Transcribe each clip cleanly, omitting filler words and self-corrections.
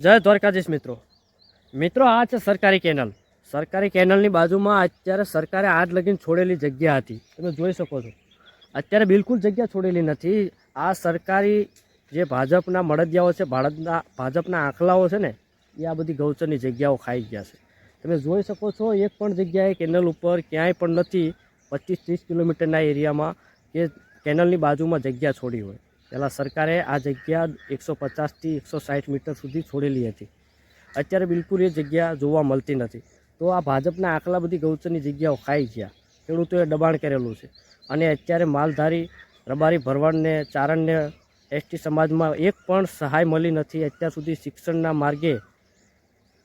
જય દ્વારકાધીશ મિત્રો આ છે સરકારી કેનલની બાજુમાં અત્યારે સરકારે આજ લગીને છોડેલી જગ્યા હતી, તમે જોઈ શકો છો. અત્યારે બિલકુલ જગ્યા છોડેલી નથી. આ સરકારી જે ભાજપના મળદિયાઓ છે, ભાજપના આંખલાઓ છે ને, એ આ બધી ગૌચરની જગ્યાઓ ખાઈ ગયા છે. તમે જોઈ શકો છો, એક પણ જગ્યાએ કેનલ ઉપર ક્યાંય પણ નથી 25-30 કિલોમીટરના એરિયામાં કે કેનલની બાજુમાં જગ્યા છોડી હોય. પહેલાં સરકારે આ જગ્યા 150થી 160 મીટર સુધી છોડેલી હતી. અત્યારે બિલકુલ એ જગ્યા જોવા મળતી નથી. તો આ ભાજપના આખલા બધી ગૌચરની જગ્યાઓ ખાઈ ગયા, ખેડૂતોએ દબાણ કરેલું છે. અને અત્યારે માલધારી, રબારી, ભરવાડને, ચારણને, એસટી સમાજમાં એક પણ સહાય મળી નથી. અત્યાર સુધી શિક્ષણના માર્ગે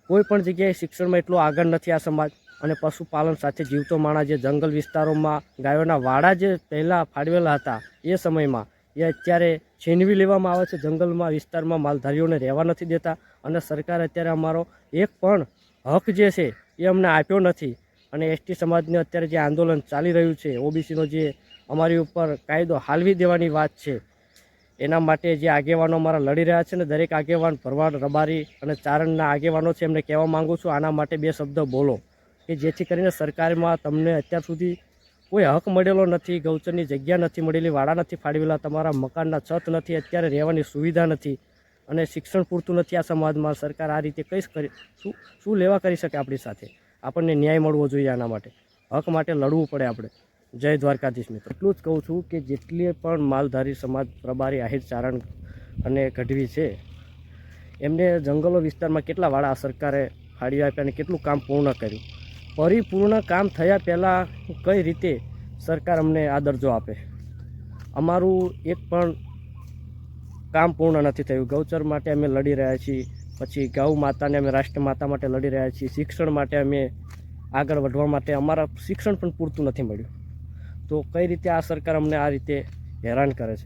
કોઈ પણ જગ્યાએ શિક્ષણમાં એટલો આગળ નથી આ સમાજ. અને પશુપાલન સાથે જીવતો માણસ, જે જંગલ વિસ્તારોમાં ગાયોના વાડા જે પહેલાં ફાળવેલા હતા એ સમયમાં, એ અત્યારે છીનવી લેવામાં આવે છે. જંગલમાં વિસ્તારમાં માલધારીઓને રહેવા નથી દેતા. અને સરકાર અત્યારે અમારો એક પણ હક જે છે એ અમને આપ્યો નથી. અને એસટી સમાજને અત્યારે જે આંદોલન ચાલી રહ્યું છે, ઓબીસીનો જે અમારી ઉપર કાયદો હાલવી દેવાની વાત છે, એના માટે જે આગેવાનો અમારા લડી રહ્યા છે ને, દરેક આગેવાન, ભરવાડ, રબારી અને ચારણના આગેવાનો છે, એમને કહેવા માગું છું, આના માટે બે શબ્દ બોલો, કે જેથી કરીને સરકારમાં તમને અત્યાર સુધી કોઈ હક મળેલો નથી, ગૌચરની જગ્યા નથી મળેલી, વાડા નથી ફાળવેલા, તમારા મકાનના છત નથી, અત્યારે રહેવાની સુવિધા નથી, અને શિક્ષણ પૂરતું નથી આ સમાજમાં. સરકાર આ રીતે શું લેવા કરી શકે આપણી સાથે? આપણને ન્યાય મળવો જોઈએ. આના માટે હક માટે લડવું પડે આપણે. જય દ્વારકાધીશ મિત્રો. એટલું જ કહું છું કે જેટલી પણ માલધારી સમાજ, પ્રબારી, આહિર, ચારણ અને ગઢવી છે, એમને જંગલો વિસ્તારમાં કેટલા વાડા સરકારે ફાળી આપ્યા અને કેટલું કામ પૂર્ણ કર્યું. પરિપૂર્ણ કામ થયા પહેલાં કઈ રીતે સરકાર અમને આ દરજ્જો આપે? અમારું એક પણ કામ પૂર્ણ નથી થયું. ગૌચર માટે અમે લડી રહ્યા છીએ, પછી ગૌ માતાને અમે રાષ્ટ્રમાતા માટે લડી રહ્યા છીએ, શિક્ષણ માટે અમે આગળ વધવા માટે અમારા શિક્ષણ પણ પૂરતું નથી મળ્યું. તો કઈ રીતે આ સરકાર અમને આ રીતે હેરાન કરે છે?